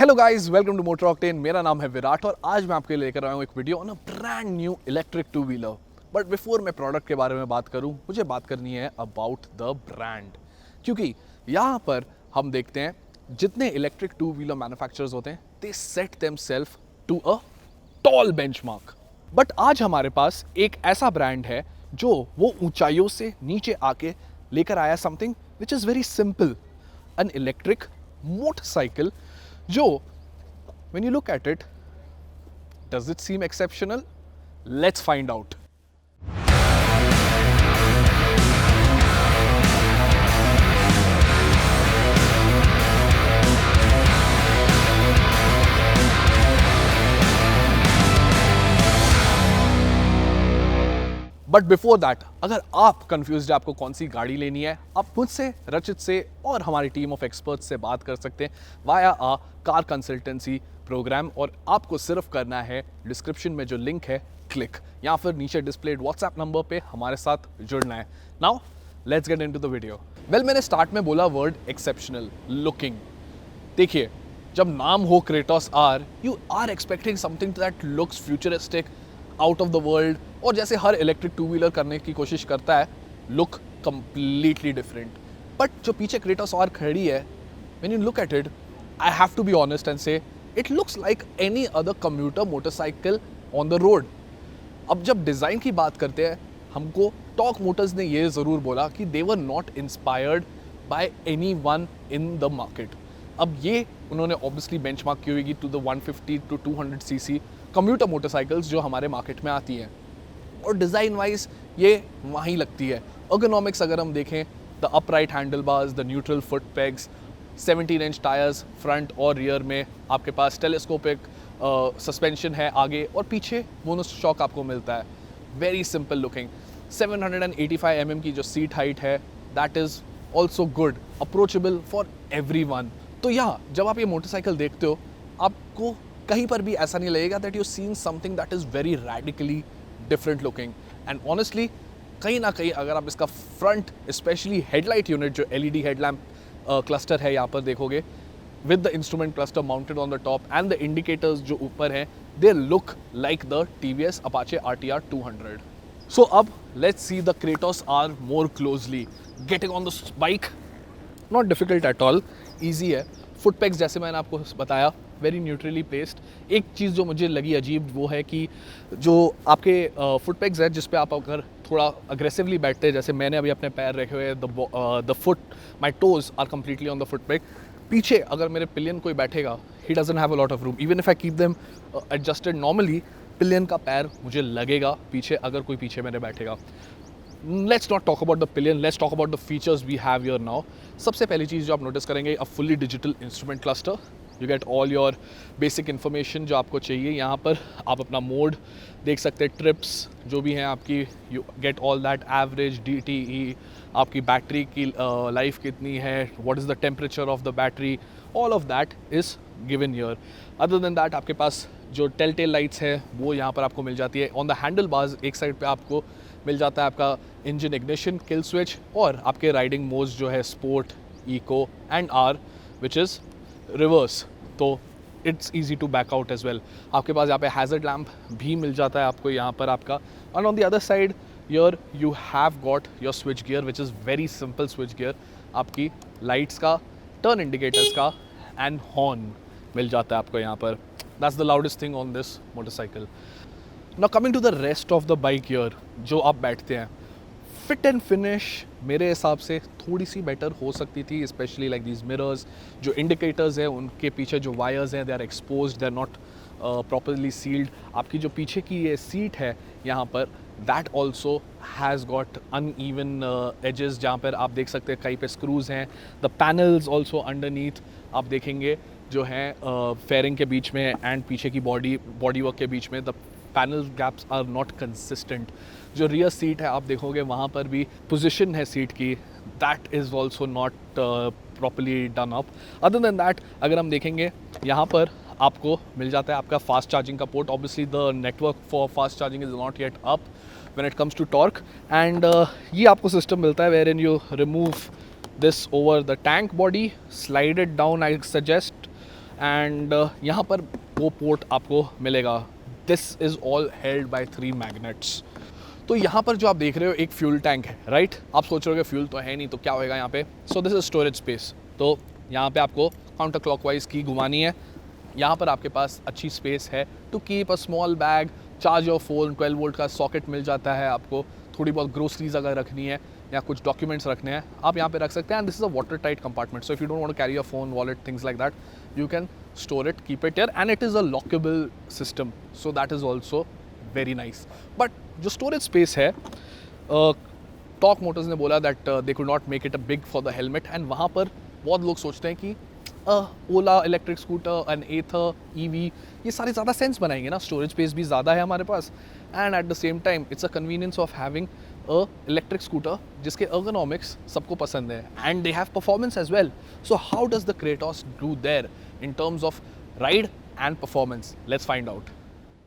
Hello guys, welcome to Motor Octane. मेरा नाम है विराट और आज मैं आपके लिए लेकर आया हूँ एक video on a brand new electric two wheeler. But before मैं प्रोडक्ट के बारे में बात करूँ, मुझे बात करनी है अबाउट द ब्रांड, क्योंकि यहाँ पर हम देखते हैं जितने इलेक्ट्रिक टू व्हीलर मैन्युफैक्चरर्स होते हैं they set themselves to a tall benchmark. But आज हमारे पास एक ऐसा ब्रांड है जो वो ऊंचाइयों से नीचे आके लेकर आया something which is very simple, an electric motorcycle जो when you look at it, does it seem exceptional? Let's find out. But before that, अगर आप कंफ्यूज है आपको कौन सी गाड़ी लेनी है, आप मुझसे, रचित से और हमारी टीम ऑफ एक्सपर्ट्स से बात कर सकते हैं वाया आ कार कंसल्टेंसी प्रोग्राम। और आपको सिर्फ करना है डिस्क्रिप्शन में जो लिंक है क्लिक, या फिर नीचे डिस्प्लेड व्हाट्सएप नंबर पे हमारे साथ जुड़ना है। Now let's get into the video. Well, मैंने स्टार्ट में बोला वर्ड एक्सेप्शनल लुकिंग। देखिए, जब नाम हो Kratos R, you are expecting something that looks futuristic, out of the world, और जैसे हर इलेक्ट्रिक टू व्हीलर करने की कोशिश करता है, लुक कंप्लीटली डिफरेंट। बट जो पीछे क्रेटोस आर खड़ी है, when you look at it, I have to be honest and say it looks like any other commuter motorcycle on the road. अब जब डिज़ाइन की बात करते हैं, हमको टॉर्क मोटर्स ने ये ज़रूर बोला कि they were not inspired by anyone in the market. अब ये उन्होंने ऑब्वियसली बेंचमार्क की होगी to the 150 to 200 CC commuter motorcycles जो हमारे मार्केट में आती हैं, और डिज़ाइन वाइज ये वहीं लगती है। अर्गोनॉमिक्स अगर हम देखें, the upright handle bars, the neutral foot pegs, 17 inch tyres front और रियर में, आपके पास टेलीस्कोपिक सस्पेंशन है आगे, और पीछे मोनोशॉक आपको मिलता है। Very simple looking. 785 mm की जो सीट हाइट है, that is also good, approachable for everyone. तो या जब आप ये मोटरसाइकिल देखते हो, आपको कहीं पर भी ऐसा नहीं लगेगा that you seen something that is very radically different looking. And honestly, कहीं ना कहीं अगर आप इसका फ्रंट, स्पेशली हेडलाइट यूनिट जो LED हेडलैम्प क्लस्टर है यहाँ पर देखोगे, with the instrument cluster mounted on the top and the indicators जो ऊपर हैं, they look like the TVS Apache RTR 200. So अब let's see the Kratos R more closely. Getting on the bike not difficult at all, easy है। Foot PACS जैसे मैंने आपको बताया, very neutrally placed. एक चीज़ जो मुझे लगी अजीब वो है कि जो आपके फुट पैक्स है, जिस पे आप अगर थोड़ा अग्रेसिवली बैठते हैं, जैसे मैंने अभी अपने पैर रखे हुए, the foot, my toes are completely on the foot pack. पीछे अगर मेरे पिलियन कोई बैठेगा, he doesn't have a lot of room. Even if I keep them adjusted normally, pillion का पैर मुझे लगेगा पीछे अगर कोई पीछे मेरे बैठेगा। Let's not talk about the pillion, let's talk about the features we have here now. सबसे पहली चीज़ जो आप नोटिस करेंगे, a fully digital instrument cluster. You get all your basic information जो आपको चाहिए। यहाँ पर आप अपना मोड देख सकते हैं, ट्रिप्स जो भी हैं आपकी, you get all that, average, DTE, आपकी बैटरी की लाइफ कितनी है, what is the temperature of the battery, all of that is given here. Other than that, आपके पास जो टेल लाइट्स है वो यहाँ पर आपको मिल जाती है। ऑन द हैंडल बार्स एक साइड पे आपको मिल जाता है आपका इंजन इग्निशन, किल स्विच, और आपके राइडिंग मोड्स जो है sport, eco and R, which is reverse. तो it's easy to back out as well. आपके पास यहाँ पे हैजर्ड लैम्प भी मिल जाता है आपको यहाँ पर आपका। And on the other side your you have got your switch gear, which is very simple switch gear. आपकी लाइट्स का, टर्न इंडिकेटर्स का एंड हॉर्न मिल जाता है आपको यहाँ पर। That's the loudest thing on this motorcycle. Now coming to the rest of the bike here, जो आप बैठते हैं, फिट एंड फिनिश मेरे हिसाब से थोड़ी सी बेटर हो सकती थी, स्पेशली लाइक दीज मिरर्स, जो इंडिकेटर्स हैं उनके पीछे जो वायर्स हैं, they are exposed, they are not properly sealed. आपकी जो पीछे की ये सीट है यहाँ पर, that also has got uneven edges, जहाँ पर आप देख सकते हैं कहीं पे स्क्रूज हैं। द पैनल्स ऑल्सो अंडरनीथ आप देखेंगे जो हैं फेयरिंग के बीच में एंड पीछे की बॉडी वर्क के बीच में, the panel gaps are not consistent. जो रियर सीट है आप देखोगे, वहाँ पर भी पोजीशन है सीट की, that is also not properly done up. Other than that, अगर हम देखेंगे यहाँ पर आपको मिल जाता है आपका फास्ट चार्जिंग का port. Obviously the network for fast charging is not yet up when it comes to Tork. एंड ये आपको सिस्टम मिलता है wherein you remove this over the tank body, slide it down, I suggest, and यहाँ पर वो port आपको मिलेगा. This is all held by 3 magnets. तो यहाँ पर जो आप देख रहे हो एक फ्यूल टैंक है, राइट? आप सोच रहे हो कि फ्यूल तो है नहीं तो क्या होएगा यहाँ पे. So this is storage space. तो यहाँ पे आपको काउंटर क्लॉकवाइज की घुमानी है. यहाँ पर आपके पास अच्छी स्पेस है to keep a small bag, charge your phone. 12 volt का सॉकेट मिल जाता है आपको. थोड़ी बहुत ग्रोसरीज अगर रखनी है या कुछ डॉक्यूमेंट्स रखने हैं, आप यहाँ पे रख सकते हैं. And this is a water tight compartment. So if you don't want to carry your phone, wallet, things like that, you can store it, keep it here. And it is a lockable system, so that is also very nice. But जो storage space है, torque Motors ने बोला that they could not make it a big for the helmet. And वहाँ पर बहुत लोग सोचते हैं कि Ola electric scooter and Ather EV ये सारे ज़्यादा सेंस बनाएंगे ना, स्टोरेज स्पेस भी ज़्यादा है हमारे पास. And at the same time it's a convenience of having a electric scooter जिसके अर्गोनॉमिक्स सबको पसंद है and they have performance as well. So how does the Kratos do there in terms of ride and performance? Let's find out.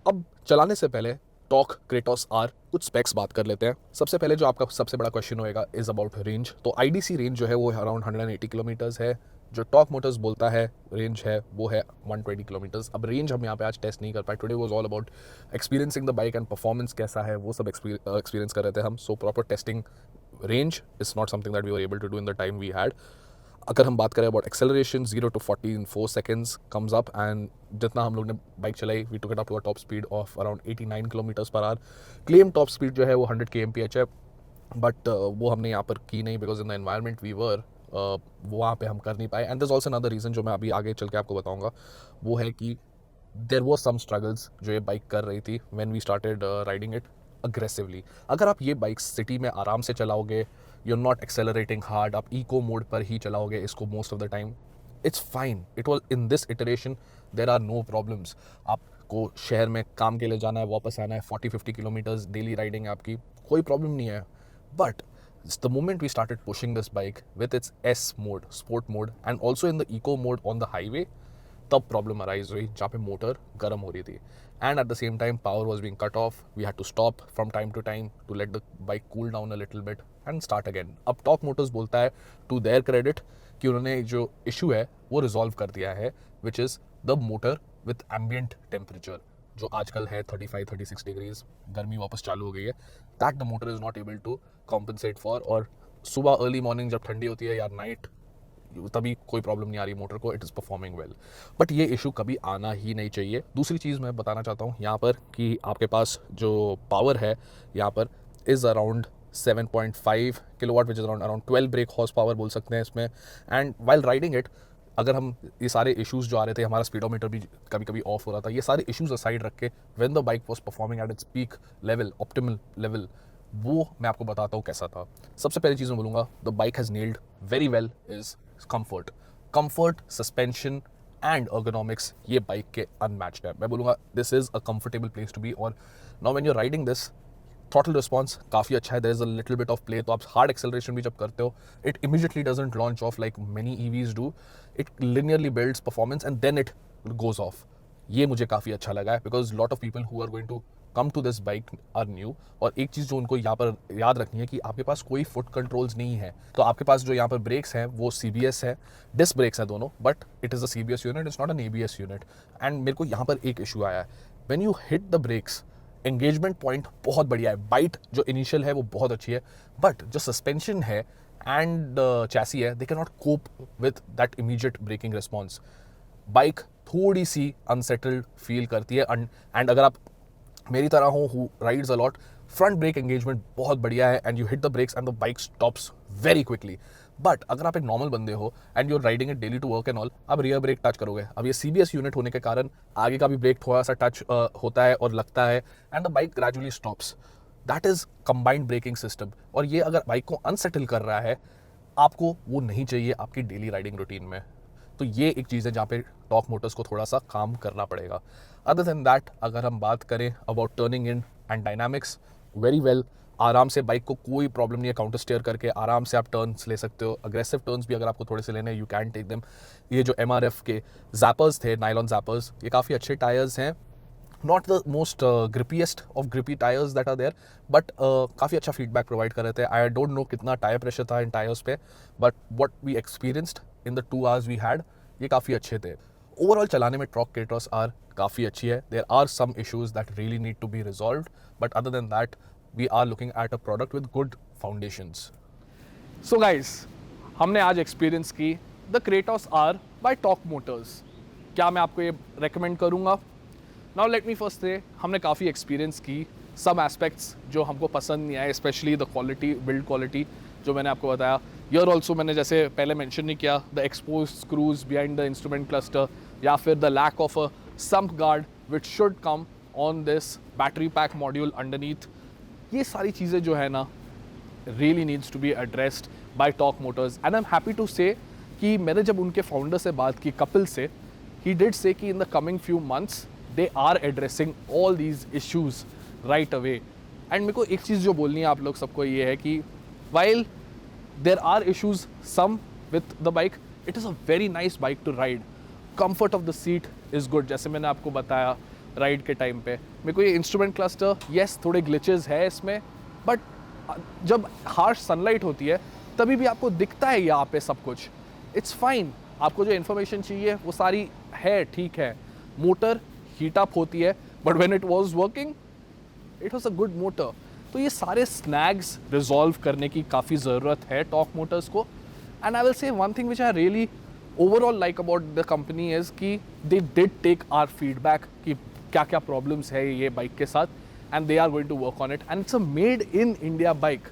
अब चलाने से पहले torque Kratos R कुछ specs बात कर लेते हैं. सबसे पहले जो आपका सबसे बड़ा क्वेश्चन होएगा इज अबाउट रेंज. तो आईडीसी रेंज जो है वो अराउंड 180 किलोमीटर्स है. जो टॉर्क मोटर्स बोलता है रेंज है वो है 120 किलोमीटर्स. अब रेंज हम यहाँ पे आज टेस्ट नहीं कर पाए. Today was all about experiencing the bike and performance कैसा है वो सब एक्सपीरियंस कर रहे थे हम. So proper testing range is not something that we were able to do in the time we had. अगर हम बात करें about acceleration, 0 to 40 in 4 seconds comes up. And जितना हम लोग ने बाइक चलाई we took it up to a top speed of around 89 kilometres per hour. Claim top speed जो है वो 100 kmph है, बट वो हमने यहाँ पर की नहीं because in the environment we were वहाँ पे हम कर नहीं पाए. And this also another reason जो मैं अभी आगे चल के आपको बताऊँगा वो है कि देर वॉज सम स्ट्रगल्स जो ये बाइक कर रही थी when we started riding it aggressively. अगर आप ये बाइक सिटी में आराम से चलाओगे, you are not accelerating hard, आप इको मोड पर ही चलाओगे इसको most of the time, it's fine. It was in this iteration there are no problems. आपको शहर में काम के लिए जाना है, वापस आना है, 40-50 किलोमीटर्स डेली राइडिंग है आपकी, कोई प्रॉब्लम नहीं है. But the moment we started pushing this bike with its S mode, sport mode, and also in the eco mode on the highway, तब प्रॉब्लम अराइज हुई जहाँ पे मोटर गर्म हो रही थी. And at the same time power was being cut off. We had to stop from time to time to let the bike cool down a little bit and start again. अब टॉर्क मोटर्स बोलता है to their credit कि उन्होंने जो issue है वो resolve कर दिया है, which is the motor with ambient temperature जो आजकल है 35-36 डिग्रीज, गर्मी वापस चालू हो गई है. That the motor is not able to compensate for. और सुबह अर्ली मॉर्निंग जब ठंडी होती है या नाइट, तभी कोई प्रॉब्लम नहीं आ रही मोटर को, it is performing well. But ये इशू कभी आना ही नहीं चाहिए. दूसरी चीज़ मैं बताना चाहता हूँ यहाँ पर कि आपके पास जो पावर है यहाँ पर is around 7.5 kilowatt which is around 12 break horse power बोल सकते हैं इसमें. एंड वाइल राइडिंग इट, अगर हम ये सारे इश्यूज़ जो आ रहे थे, हमारा स्पीडोमीटर भी कभी कभी ऑफ हो रहा था, ये सारे इश्यूज़ असाइड रख के when the bike was performing at its peak level, optimal level, वो मैं आपको बताता हूँ कैसा था. सबसे पहली चीज़ मैं बोलूँगा the bike has nailed very well is comfort, suspension and ergonomics. ये बाइक के अनमैच्ड है. मैं बोलूँगा this is a comfortable place to be. और now when you are riding this, throttle response काफ़ी अच्छा है. There is a little bit of play. तो आप हार्ड एक्सेलरेशन भी जब करते हो, it immediately doesn't launch off like many EVs do. It linearly builds performance and then it goes off. ये मुझे काफ़ी अच्छा लगा है because lot of people who are going to come to this bike are new. और एक चीज़ जो उनको यहाँ पर याद रखनी है कि आपके पास कोई फुट कंट्रोल्स नहीं है. तो आपके पास जो यहाँ पर ब्रेक्स हैं वो CBS है, डिस्क ब्रेक्स है दोनों, but it is a CBS unit, it's not an ABS unit. And मेरे को यहाँ पर एक इशू आया है, when you hit the brakes, engagement point बहुत बढ़िया है, बाइट जो इनिशियल है वो बहुत अच्छी है, बट जो सस्पेंशन है एंड चैसी है, they can not cope with that immediate braking response. Bike थोड़ी सी अनसेटल्ड फील करती है. एंड अगर आप मेरी तरह हो who rides a lot, front brake engagement बहुत बढ़िया है and you hit the brakes and the bike stops very quickly. But अगर आप एक नॉर्मल बंदे हो and you're riding it daily to work and all, आप रियर ब्रेक टच करोगे. अब ये CBS यूनिट होने के कारण आगे का भी ब्रेक थोड़ा सा टच होता है और लगता है and the bike gradually stops. That is combined braking system. और ये अगर बाइक को अनसेटल कर रहा है, आपको वो नहीं चाहिए आपकी डेली राइडिंग रूटीन में. तो ये एक चीज़ है जहाँ पे टॉर्क मोटर्स को थोड़ा सा काम करना पड़ेगा. अदर देन दैट, अगर हम बात करें about turning in and dynamics, very well, आराम से बाइक को कोई प्रॉब्लम नहीं है, काउंटर स्टेयर करके आराम से आप टर्न्स ले सकते हो. अग्रेसिव टर्न्स भी अगर आपको थोड़े से लेने हैं, यू कैन टेक देम. ये जो MRF के जैपर्स थे, नाइलॉन जैपर्स, ये काफ़ी अच्छे टायर्स हैं. Not the most grippiest of grippy tyres that are there, but काफ़ी अच्छा फीडबैक प्रोवाइड कर रहे थे. आई डोंट नो कितना टायर प्रेशर था इन टायर्स पे, but what we experienced in the 2 hours we had, ये काफ़ी अच्छे थे. ओवरऑल चलाने में टॉर्क क्रेटोस आर काफ़ी अच्छी है. There are some issues that really need to be resolved, but other than that we are looking at a product with good foundations. So guys, हमने आज एक्सपीरियंस की the Kratos R by Tork Motors. क्या मैं आपको ये रेकमेंड करूँगा? Now let me first से, हमने काफ़ी एक्सपीरियंस की. सम एस्पेक्ट्स जो हमको पसंद नहीं आए, specially the quality, build quality जो मैंने आपको बताया. यर ऑल्सो मैंने जैसे पहले मेंशन नहीं किया, the expose screws behind the instrument cluster, या फिर the lack of a sump guard which should come on this battery pack module underneath. ये सारी चीज़ें जो है ना really needs to be addressed by Tork Motors, and I'm happy to say कि मैंने जब उनके फाउंडर से बात की, कपिल से, he did say कि in the coming few months they are addressing all these issues right away. and मेरे को एक चीज़ जो बोलनी है आप लोग सबको ये है कि while there are issues some with the bike, it is a very nice bike to ride. comfort of the seat is good, जैसे मैंने आपको बताया राइड के टाइम पे. मेरे को ये इंस्ट्रूमेंट क्लस्टर, yes थोड़े ग्लिचेस है इसमें, बट जब हार्श सनलाइट होती है तभी भी आपको दिखता है यहाँ पे सब कुछ. इट्स फाइन, आपको जो इन्फॉर्मेशन चाहिए वो सारी है, ठीक है. मोटर हीट अप होती है, but when it was working it was a good motor. तो ये सारे स्नैग्स रिजॉल्व करने की काफ़ी ज़रूरत है टॉर्क मोटर्स को. And I will say one thing which I really overall like about the company is कि they did take our feedback कि क्या क्या प्रॉब्लम्स है ये बाइक के साथ, and they are going to work on it, and it's a made in India bike.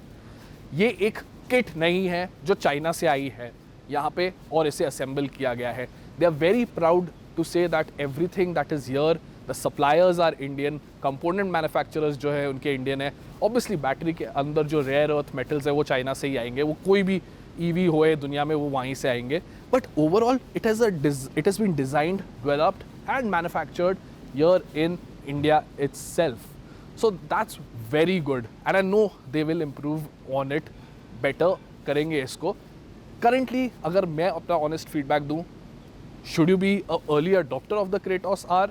ये एक किट नहीं है जो चाइना से आई है यहाँ पे और इसे असेंबल किया गया है. They are very proud to say that everything that is here, the suppliers are Indian, component manufacturers जो है उनके इंडियन है. Obviously बैटरी के अंदर जो रेयर अर्थ मेटल्स है वो चाइना से ही आएंगे, वो कोई भी EV होए दुनिया में वो वहीं से आएंगे. But overall it has been designed, developed and manufactured here in India itself. So that's very good, and I know they will improve on it, better करेंगे इसको. Currently अगर मैं अपना honest feedback दूँ, should you be a early adopter of the Kratos R?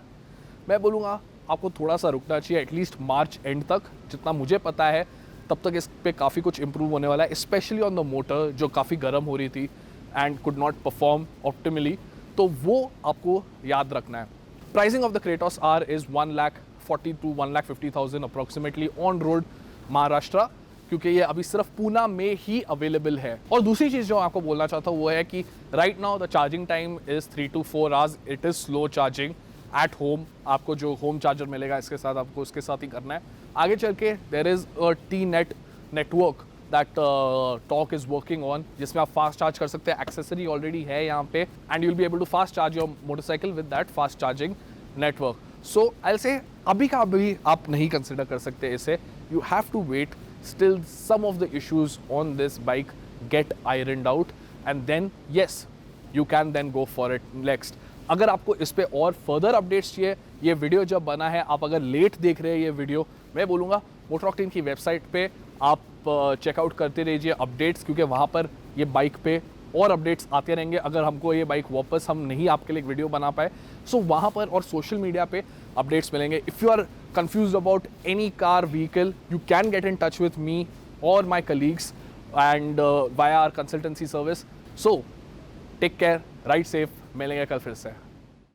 मैं बोलूँगा आपको थोड़ा सा रुकना चाहिए, एटलीस्ट मार्च एंड तक. जितना मुझे पता है तब तक इस पे काफ़ी कुछ इम्प्रूव होने वाला है, स्पेशली ऑन द मोटर जो काफ़ी गर्म हो रही थी and could not perform optimally. तो वो आपको याद रखना है. Pricing of the Kratos R is 1,40,000 to 1,50,000 approximately on road Maharashtra, क्योंकि ये अभी सिर्फ पूना में ही अवेलेबल है. और दूसरी चीज़ जो आपको बोलना चाहता हूँ वो है कि right now the charging time is 3 to 4 hours. It is slow charging at home. आपको जो होम चार्जर मिलेगा इसके साथ आपको उसके साथ ही करना है. आगे चल के there is a T-Net network that Tork is working on, जिसमें आप फास्ट चार्ज कर सकते हैं. एक्सेसरी ऑलरेडी है यहाँ पे, and you will be able to fast charge your motorcycle with that fast charging network. So I will say अभी का अभी आप नहीं कंसिडर कर सकते इसे. You have to wait still some of the issues on this bike get ironed out, and then yes you can then go for it next. अगर आपको इस पे और फर्दर अपडेट्स चाहिए, ये वीडियो जब बना है, आप अगर लेट देख रहे हैं ये वीडियो, मैं बोलूँगा मोटर ऑक्टेन की वेबसाइट पे आप चेकआउट करते रहिए अपडेट्स, क्योंकि वहाँ पर ये बाइक पे और अपडेट्स आते रहेंगे. अगर हमको ये बाइक वापस हम नहीं आपके लिए एक वीडियो बना पाए, सो वहाँ पर और सोशल मीडिया पे अपडेट्स मिलेंगे. If you are confused about any car vehicle, you can get in touch with me or my colleagues and via our consultancy service. So take care, ride safe, मिलेंगे कल फिर से.